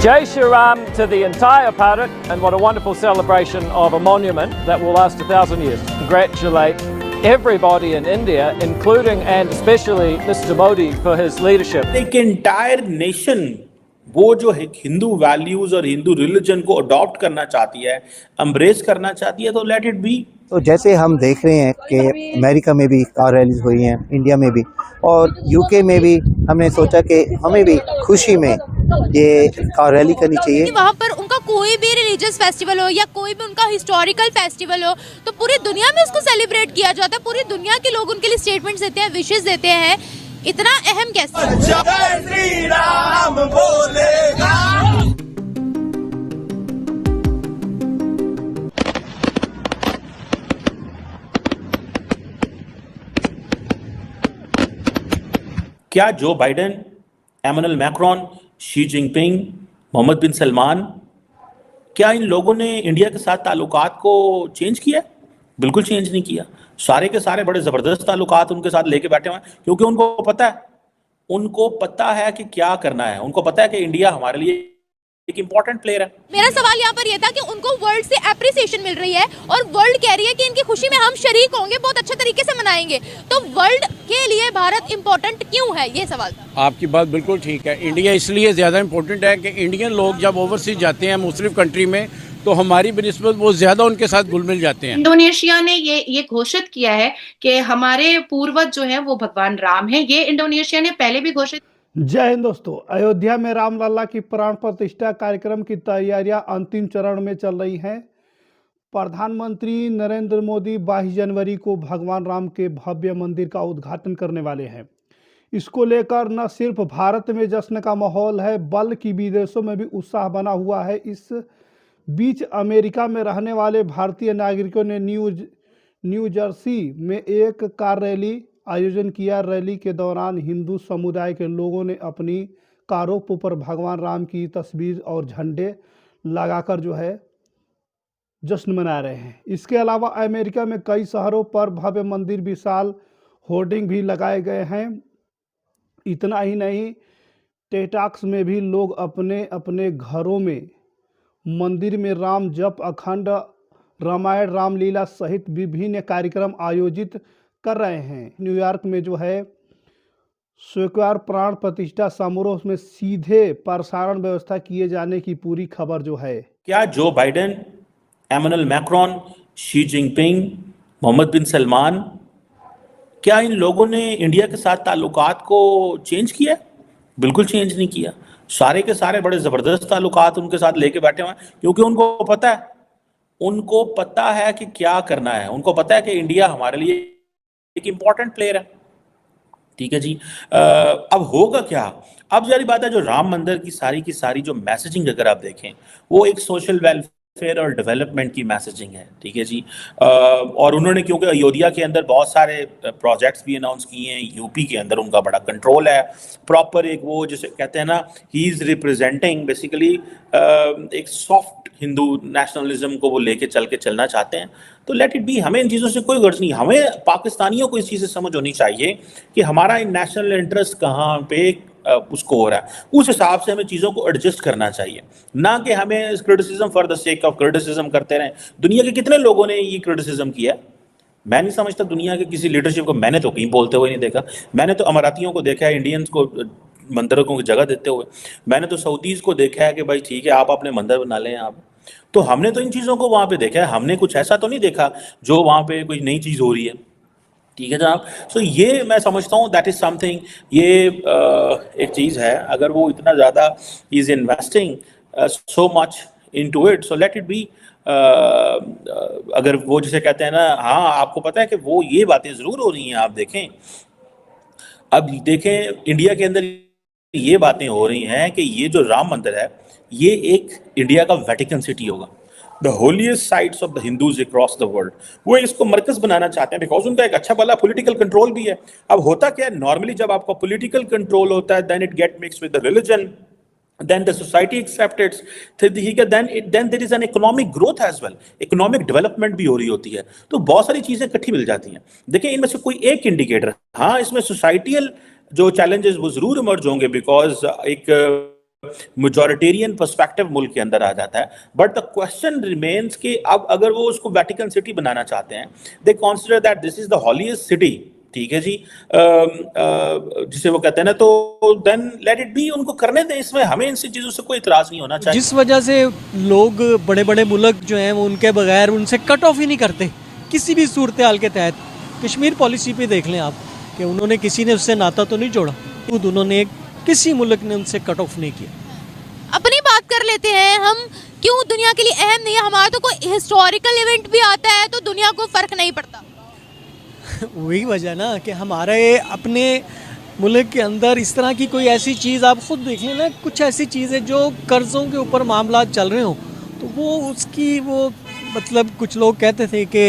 Jai Shri Ram to the entire Bharat, and what a wonderful celebration of a monument that will last 1,000 years. Congratulate everybody in India, including and especially Mr. Modi for his leadership. एक entire nation वो जो Hindu values और Hindu religion को adopt करना चाहती है, embrace करना चाहती है, तो लेट इट बी। तो जैसे हम देख रहे हैं कि अमेरिका में भी कार रैलीज हुई हैं, इंडिया में भी और यूके में भी, हमने सोचा कि हमें भी खुशी में ये कार रैली करनी चाहिए। वहाँ पर उनका कोई भी रिलीजियस फेस्टिवल हो या कोई भी उनका हिस्टोरिकल फेस्टिवल हो तो पूरी दुनिया में उसको सेलिब्रेट किया जाता है, पूरी दुनिया के लोग उनके लिए स्टेटमेंट्स देते हैं, विशेस देते हैं। इतना अहम कैसे? जय श्री राम बोलेगा। क्या Joe Biden, Emmanuel Macron, Xi Jinping, Mohammed bin Salman, क्या इन लोगों ने इंडिया के साथ ताल्लुकात को चेंज किया? बिल्कुल चेंज नहीं किया। सारे के सारे बड़े ज़बरदस्त ताल्लुकात उनके साथ लेके बैठे हुए हैं, क्योंकि उनको पता है कि क्या करना है। उनको पता है कि इंडिया हमारे लिए एक इम्पोर्टेंट प्लेयर है। मेरा सवाल यहाँ पर यह था कि उनको वर्ल्ड से एप्रिसिएशन मिल रही है और वर्ल्ड कह रही है कि इनकी खुशी में हम शरीक होंगे, बहुत अच्छे तरीके से मनाएंगे, तो वर्ल्ड के लिए भारत इम्पोर्टेंट क्यों है, ये सवाल था। आपकी बात बिल्कुल ठीक है। इंडिया इसलिए ज़्यादा इम्पोर्टेंट है कि इंडियन लोग जब ओवरसीज जाते हैं मुख्तलिफ कंट्री में तो हमारी बनिस्बत वो ज़्यादा उनके साथ घुल मिल जाते हैं। इंडोनेशिया ने ये घोषित किया है कि हमारे पूर्वज जो है वो भगवान राम है। ये इंडोनेशिया ने पहले भी घोषित। जय हिंद दोस्तों, अयोध्या में रामलला की प्राण प्रतिष्ठा कार्यक्रम की तैयारियां अंतिम चरण में चल रही हैं। प्रधानमंत्री नरेंद्र मोदी 22 जनवरी को भगवान राम के भव्य मंदिर का उद्घाटन करने वाले हैं। इसको लेकर न सिर्फ भारत में जश्न का माहौल है बल्कि विदेशों में भी उत्साह बना हुआ है। इस बीच अमेरिका में रहने वाले भारतीय नागरिकों ने न्यू जर्सी में एक कार रैली आयोजन किया। रैली के दौरान हिंदू समुदाय के लोगों ने अपनी कारों पर भगवान राम की तस्वीर और झंडे लगाकर जो है जश्न मना रहे हैं। इसके अलावा अमेरिका में कई शहरों पर भव्य मंदिर विशाल होर्डिंग भी लगाए गए हैं। इतना ही नहीं, टेक्सास में भी लोग अपने अपने घरों में मंदिर में राम जप, अखंड रामायण, रामलीला सहित विभिन्न कार्यक्रम आयोजित कर रहे हैं। न्यूयॉर्क में जो है स्वीकार प्राण प्रतिष्ठा समारोह में सीधे प्रसारण व्यवस्था किए जाने की पूरी खबर जो है। क्या Joe Biden, Emmanuel Macron, Xi Jinping, Mohammed bin Salman, क्या इन लोगों ने इंडिया के साथ ताल्लुकात को चेंज किया? बिल्कुल चेंज नहीं किया। सारे के सारे बड़े ज़बरदस्त ताल्लुकात उनके साथ लेके बैठे हुए हैं, क्योंकि उनको पता है कि क्या करना है। उनको पता है कि इंडिया हमारे लिए एक इम्पॉर्टेंट प्लेयर है। ठीक है जी। अब होगा क्या? अब जारी बात है, जो राम मंदिर की सारी जो मैसेजिंग अगर आप देखें, वो एक सोशल वेलफेयर और डेवलपमेंट की मैसेजिंग है। ठीक है जी। और उन्होंने क्योंकि अयोध्या के अंदर बहुत सारे प्रोजेक्ट्स भी अनाउंस किए हैं, यूपी के अंदर उनका बड़ा कंट्रोल है। प्रॉपर एक वो जिसे कहते हैं ना, ही इज़ रिप्रेजेंटिंग बेसिकली एक सॉफ्ट हिंदू नेशनलिज्म को वो लेके चलना चाहते हैं। तो लेट इट बी। हमें इन चीज़ों से कोई गर्ज नहीं। हमें पाकिस्तानियों को इस चीज़ से समझ होनी चाहिए कि हमारा नेशनल इंटरेस्ट कहाँ पे उसको हो रहा है, उस हिसाब से हमें चीज़ों को एडजस्ट करना चाहिए, ना कि हमें criticism for the sake of criticism करते रहें। दुनिया के कितने लोगों ने ये क्रिटिसिज्म किया? मैं नहीं समझता दुनिया के किसी लीडरशिप को मैंने तो कहीं बोलते हुए नहीं देखा। मैंने तो अमारातियों को देखा है इंडियंस को मंदिरों को जगह देते हुए। मैंने तो सऊदीज़ को देखा है कि भाई ठीक है आप अपने मंदिर बना लें आप। तो हमने तो इन चीज़ों को वहाँ पे देखा है। हमने कुछ ऐसा तो नहीं देखा जो वहाँ पे कोई नई चीज़ हो रही है। ठीक है जनाब। सो ये मैं समझता हूँ दैट इज़ समथिंग। ये एक चीज़ है, अगर वो इतना ज़्यादा is investing so much into it, so let it be. अगर वो जिसे कहते हैं ना, हाँ आपको पता है कि वो ये बातें ज़रूर हो रही हैं। आप देखें, अब देखें इंडिया के अंदर ये बातें हो रही हैं कि ये जो राम मंदिर है ये एक इंडिया का वेटिकन सिटी होगा, the holiest sites of the Hindus across the world. वो इसको मरकज बनाना चाहते हैं बिकॉज उनका एक अच्छा भला पॉलिटिकल कंट्रोल भी है। अब होता क्या है, नॉर्मली जब आपका पॉलिटिकल कंट्रोल होता है then it get mix with the religion, then the society accepts it, then there is an economic growth as well, economic development भी हो रही होती है। तो बहुत सारी चीजें इकट्ठी मिल जाती हैं। देखिए इनमें से कोई एक इंडिकेटर, हाँ इसमें सोसाइटियल जो चैलेंजेस वो जरूर इमर्ज होंगे बिकॉज एक मेजॉरिटेरियन पर्सपेक्टिव मुल्क के अंदर आ जाता है। बट द क्वेश्चन रिमेन्स कि अब अगर वो उसको वेटिकन सिटी बनाना चाहते हैं, they consider that this is the holiest city, ठीक है जी, जिसे वो कहते हैं ना, तो देन लेट इट बी, उनको करने दें, इसमें हमें इन चीजों से कोई इतराज नहीं होना चाहिए। जिस वजह से लोग बड़े बड़े मुल्क जो हैं वो उनके बगैर उनसे कट ऑफ ही नहीं करते किसी भी सूरत हाल के तहत। कश्मीर पॉलिसी पे देख लें आप कि उन्होंने किसी ने उससे नाता तो नहीं जोड़ा, खुद उन्होंने किसी मुल्क ने उनसे कट ऑफ नहीं किया। अपनी बात कर लेते हैं हम, क्यों दुनिया के लिए अहम नहीं है? हमारा तो कोई हिस्टोरिकल इवेंट भी आता है तो दुनिया को फर्क नहीं पड़ता। वही वजह ना कि हमारे अपने मुल्क के अंदर इस तरह की कोई ऐसी चीज़ आप खुद देख लें ना, कुछ ऐसी चीज़ है जो कर्ज़ों के ऊपर मामला चल रहे हों तो वो उसकी वो मतलब कुछ लोग कहते थे कि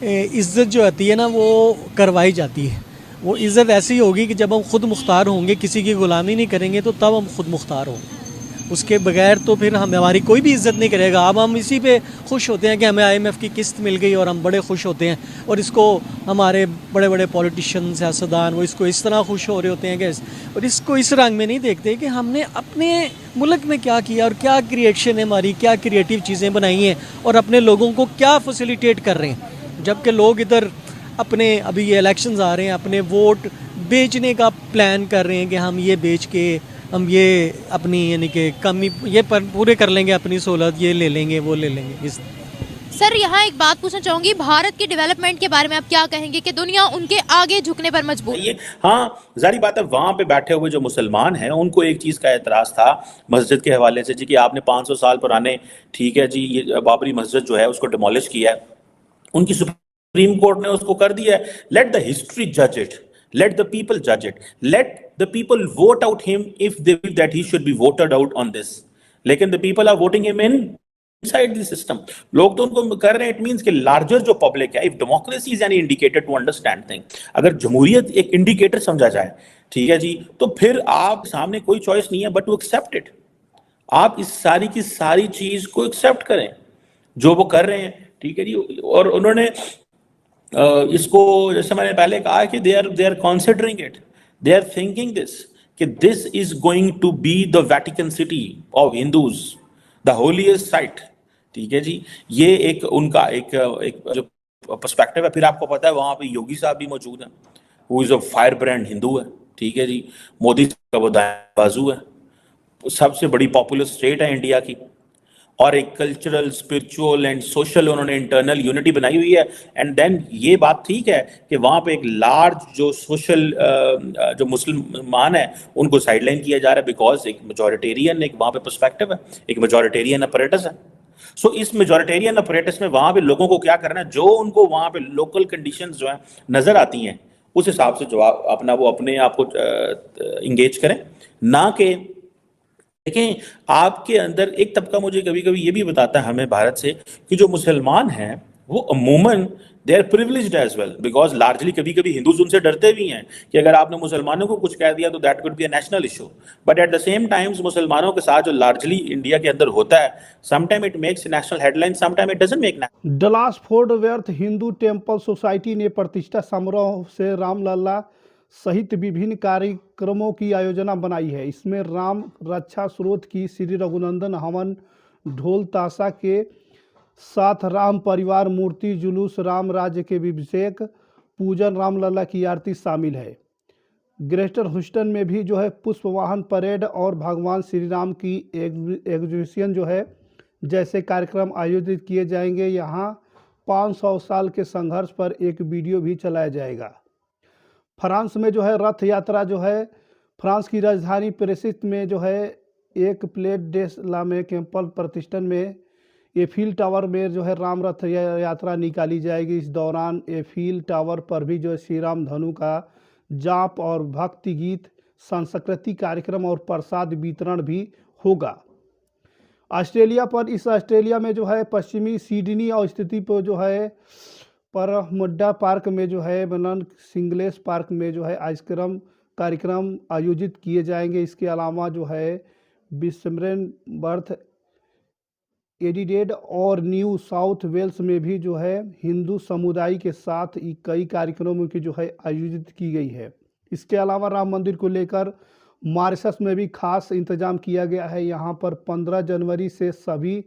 इज़्ज़त जो आती है ना वो करवाई जाती है। वो इज़्ज़त ऐसी होगी कि जब हम खुद मुख्तार होंगे, किसी की ग़ुलामी नहीं करेंगे, तो तब हम खुद मुख्तार होंगे। उसके बगैर तो फिर हमारी कोई भी इज़्ज़त नहीं करेगा। अब हम इसी पे खुश होते हैं कि हमें IMF की किस्त मिल गई और हम बड़े खुश होते हैं, और इसको हमारे बड़े बड़े पॉलिटिशियन, सियासतदान वो इसको इस तरह खुश हो रहे होते हैं कि, और इसको इस रंग में नहीं देखते कि हमने अपने मुल्क में क्या किया और क्या क्रिएशन है हमारी, क्या क्रिएटिव चीज़ें बनाई हैं और अपने लोगों को क्या फैसिलिटेट कर रहे हैं। जबकि लोग इधर अपने, अभी ये इलेक्शंस आ रहे हैं, अपने वोट बेचने का प्लान कर रहे हैं कि हम ये बेच के हम ये अपनी यानी कि कमी ये पूरे कर लेंगे, अपनी सहूलत ये ले लेंगे, वो ले लेंगे। सर यहाँ एक बात पूछना चाहूँगी, भारत की डेवलपमेंट के बारे में आप क्या कहेंगे कि दुनिया उनके आगे झुकने पर मजबूर है? हाँ, जारी बात है, वहाँ पे बैठे हुए जो मुसलमान हैं उनको एक चीज़ का एतराज़ था मस्जिद के हवाले से जी, कि आपने 500 साल पुराने, ठीक है जी, ये बाबरी मस्जिद जो है उसको डिमोलिश किया है। उनकी सुप्रीम कोर्ट ने उसको कर दिया है, लेट द हिस्ट्री जज it, let the people judge it, let the people vote out him if they feel that he should be voted out on this, लेकिन the people are voting him in inside the system। लोग तो उनको कर रहे हैं, it means कि larger जो public है, if democracy is any indicator to understand thing, अगर जमहूरियत एक इंडिकेटर समझा जाए, ठीक है जी, तो फिर आप सामने कोई चॉइस नहीं है बट टू एक्सेप्ट इट। आप इस सारी की सारी चीज को एक्सेप्ट करें जो वो कर रहे हैं, ठीक है जी। और उन्होंने इसको, जैसे मैंने पहले कहा कि they are considering it, they are thinking this, कि this is going to be the Vatican city of Hindus, the holiest site, ठीक है जी। ये एक उनका एक जो पर्सपेक्टिव है। फिर आपको पता है वहां पे योगी साहब भी मौजूद हैं, who is a fire brand Hindu है, ठीक है जी। मोदी का वो दाएं बाजू है, सबसे बड़ी पॉपुलर स्टेट है इंडिया की, और एक कल्चरल, स्पिरिचुअल एंड सोशल उन्होंने इंटरनल यूनिटी बनाई हुई है। एंड देन ये बात ठीक है कि वहाँ पे एक लार्ज जो सोशल जो मुसलमान है उनको साइडलाइन किया जा रहा है, बिकॉज एक मेजॉरिटेरियन एक वहाँ पे पर्सपेक्टिव है, एक मेजॉरिटेरियन अपरेटस है। सो इस मेजॉरिटेरियन अपरेटस में वहाँ पे लोगों को क्या करना है, जो उनको वहाँ पे लोकल कंडीशंस जो है नजर आती हैं उस हिसाब से जवाब अपना वो अपने आप को इंगेज करें, ना कि देखें आपके अंदर एक तबका मुझे कभी कभी ये भी बताता है हमें भारत से कि जो मुसलमान हैं वो अमूमन they are privileged as well, because largely कभी कभी हिंदूज उनसे डरते भी हैं कि अगर आपने मुसलमानों को कुछ कह दिया तो that could be a national issue. But at the same times मुसलमानों के साथ जो लार्जली इंडिया के अंदर होता है, sometime it makes national headline, sometime it doesn't make. Dallas fort व्यर्थ हिंदू टेम्पल सोसाइटी ने प्रतिष्ठा समारोह से रामलला सहित विभिन्न कार्यक्रमों की आयोजना बनाई है। इसमें राम रक्षा स्रोत की श्री रघुनंदन हवन, ढोल ताशा के साथ राम परिवार मूर्ति जुलूस, राम राज्य के अभिषेक, पूजन, रामलला की आरती शामिल है। ग्रेटर ह्यूस्टन में भी जो है पुष्प वाहन परेड और भगवान श्री राम की एग्जीबिशन जो है जैसे कार्यक्रम आयोजित किए जाएंगे। यहाँ 500 साल के संघर्ष पर एक वीडियो भी चलाया जाएगा। फ्रांस में जो है रथ यात्रा जो है फ्रांस की राजधानी पेरिस में जो है एक प्लेट डेस लामे कैंपल प्रतिष्ठान में एफिल टावर में जो है राम रथ यात्रा निकाली जाएगी। इस दौरान एफिल टावर पर भी जो है श्री राम धनु का जाप और भक्ति गीत, सांस्कृतिक कार्यक्रम और प्रसाद वितरण भी होगा। ऑस्ट्रेलिया में जो है पश्चिमी सिडनी और स्थिति पर जो है पर मुड्डा पार्क में जो है बनन सिंगलेस पार्क में जो है आइसक्रीम कार्यक्रम आयोजित किए जाएंगे। इसके अलावा जो है बिस्मरेन बर्थ एडिलेड और न्यू साउथ वेल्स में भी जो है हिंदू समुदाय के साथ कई कार्यक्रमों की जो है आयोजित की गई है। इसके अलावा राम मंदिर को लेकर मॉरिशस में भी खास इंतजाम किया गया है। यहाँ पर 15 जनवरी से सभी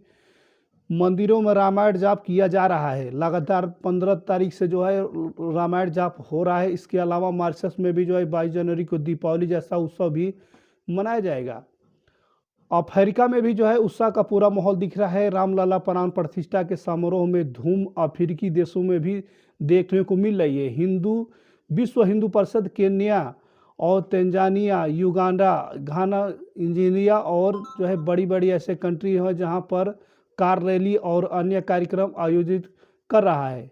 मंदिरों में रामायण जाप किया जा रहा है। लगातार 15 तारीख से जो है रामायण जाप हो रहा है। इसके अलावा मॉरिशस में भी जो है 22 जनवरी को दीपावली जैसा उत्सव भी मनाया जाएगा। अफ्रीका में भी जो है उत्साह का पूरा माहौल दिख रहा है। रामलला प्राण प्रतिष्ठा के समारोह में धूम अफ्रीकी देशों में भी देखने को मिल रही है। विश्व हिंदू परिषद केन्या और तंजानिया, युगांडा, घाना, इंजीनिया और जो है बड़ी बड़ी ऐसे कंट्री हैं जहां पर कार रैली और अन्य कार्यक्रम आयोजित कर रहा है।